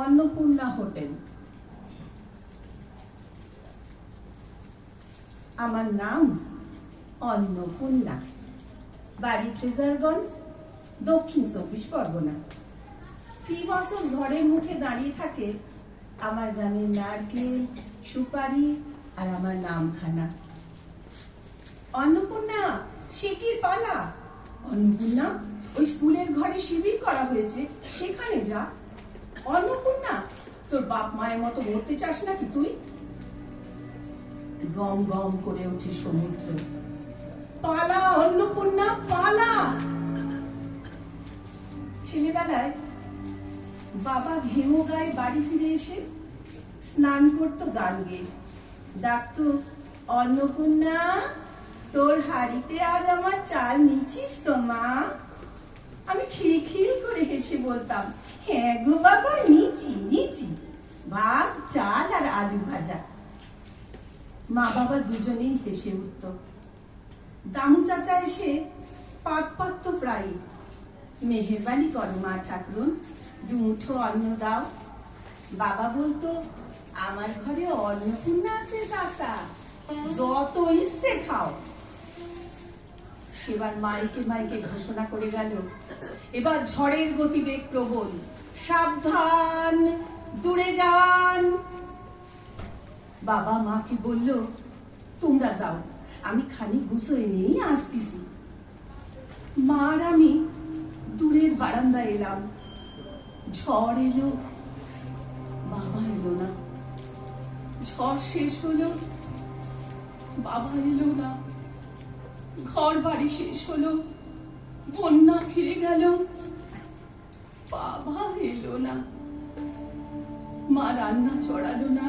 Annapurna hotel. আমার নাম অন্নপূর্ণা, বাড়ি ফ্রেজারগঞ্জ, দক্ষিণ 24 পরগনা। ফি বছর ঝড়ের মুখে দাঁড়িয়ে থাকে আমার গ্রামের নারকেল, সুপারি আর আমার নামখানা। অন্নপূর্ণা, শিগগির পালা। অন্নপূর্ণা, ওই স্কুলের ঘরে শিবির করা হয়েছে, সেখানে যা। অন্নপূর্ণা, তোর বাপ মায়ের মতো মরতে চাস নাকি তুই? গম গম করে ওঠে সমুদ্র। পালা অন্নপূর্ণা, পালা। ছেলেবেলায় বাবা ঘেমো গায়ে বাড়ি ফিরে এসে স্নান করতো গান গেয়ে, ডাকতো, অন্নপূর্ণা, তোর হাড়িতে আজ আমার চাল নিচ্ছিস তো মা? আমি খিলখিল করে হেসে বলতাম, হ্যাঁ গো বাবা, নিচি নিচি। ভাত, চাল আর আলু ভাজা। মা বাবা দুজনেই হেসে উঠত। দামু চাচা এসে পাত পাত প্রায়, মেহেরবানি করো মা ঠাকুরুন, দুমুঠো অন্ন দাও। বাবা বলতো, আমার ঘরে অন্নপূর্ণা আছে চাচা, যত ইচ্ছে খাও। সেবার মাইকে মাইকে ঘোষণা করে গেল, এবার ঝড়ের গতিবেগ প্রবল, সাবধান, দূরে যান। বাবা মাকে বলল, তোমরা যাও, আমি খানিক গুছোই নিয়েই আসতেছি। মা আর আমি দূরের বারান্দায় এলাম। ঝড় এলো, বাবা এলো না। ঝড় শেষ হলো, বাবা এলো না। ঘর বাড়ি শেষ হলো, বন্যা ফিরে গেল, বাবা এলো না। মা রান্না চড়ালো না,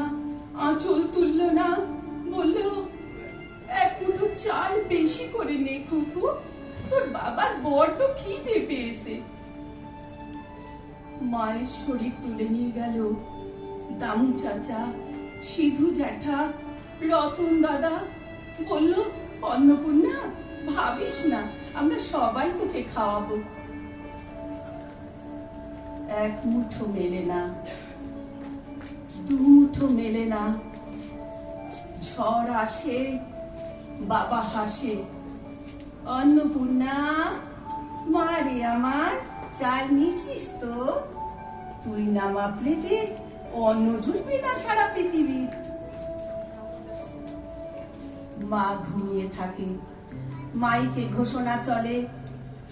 আঁচল তুললো না, বলল, এক মুঠো চাল বেশি করে নে খুকু, তোর বাবার বড্ড খিদে পেয়েছে। মায়ের শরীর তুলে নিয়ে গেল দামু চাচা, সিধু জ্যাঠা, রতন দাদা। বলল, অন্নপূর্ণা, ভাবিস না, আমরা সবাই তোকে খাওয়াবো। এক মুঠো মেলে না, দু মুঠো মেলে না। ঝড় আসে, বাবা হাসে, অন্নপূর্ণা, মারে আমার, চাল নিচ্ছিস তো? তুই না মাপলে যে অন্ন জুটবে না সারা পৃথিবীর। মা ঘুমিয়ে থাকে। মাইকে ঘোষণা চলে,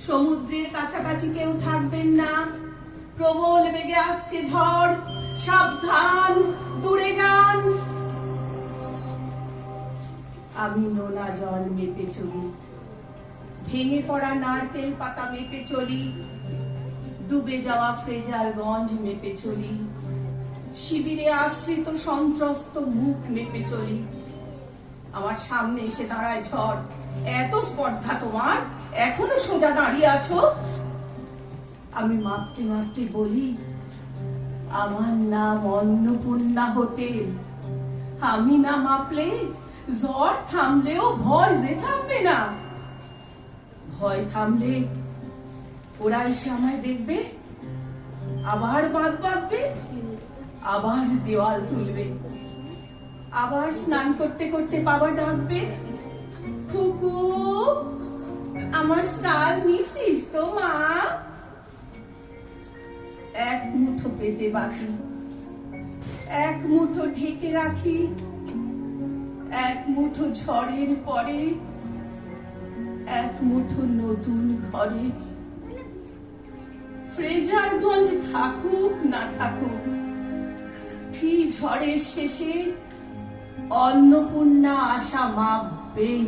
সমুদ্রের কাছাকাছি কেউ থাকবেন না, প্রবল বেগে আসছে ঝড়, সাবধান, দূরে যান। আমি নোনা জল মেপে চলি, ভেঙে পড়া নারকেল পাতা মেপে চলি, ডুবে যাওয়া ফ্রেজারগঞ্জ মেপে চলি, শিবিরে আশ্রিত সন্ত্রস্ত মুখ মেপে চলি। আমার সামনে এসে দাঁড়ায় ঝড়। এত স্পর্ধা তোমার, এখনো সোজা দাঁড়িয়ে আছো? আমি মাপতে মাপতে বলি, আমার নাম অন্নপূর্ণা হোটেল। আমি না মাপলে ঝড় থামলেও ভয় যে থামবে না। ভয় থামলে ওরা এসে আমায় দেখবে, আবার বাঁধ বাঁধবে, আবার দেওয়াল তুলবে, আবার স্নান করতে করতে বাবা ডাকবে, খুকু, আমার চাল নিছিস তো মা? এক মুঠো পেতে বাকি, এক মুঠো ঢেকে রাখি, এক মুঠো ঝড়ের পরে, এক মুঠো নতুন ঘরে। ফ্রেজারগঞ্জ থাকুক না থাকুক, ফি ঝড়ের শেষে অন্নপূর্ণা আশা মাপবেই।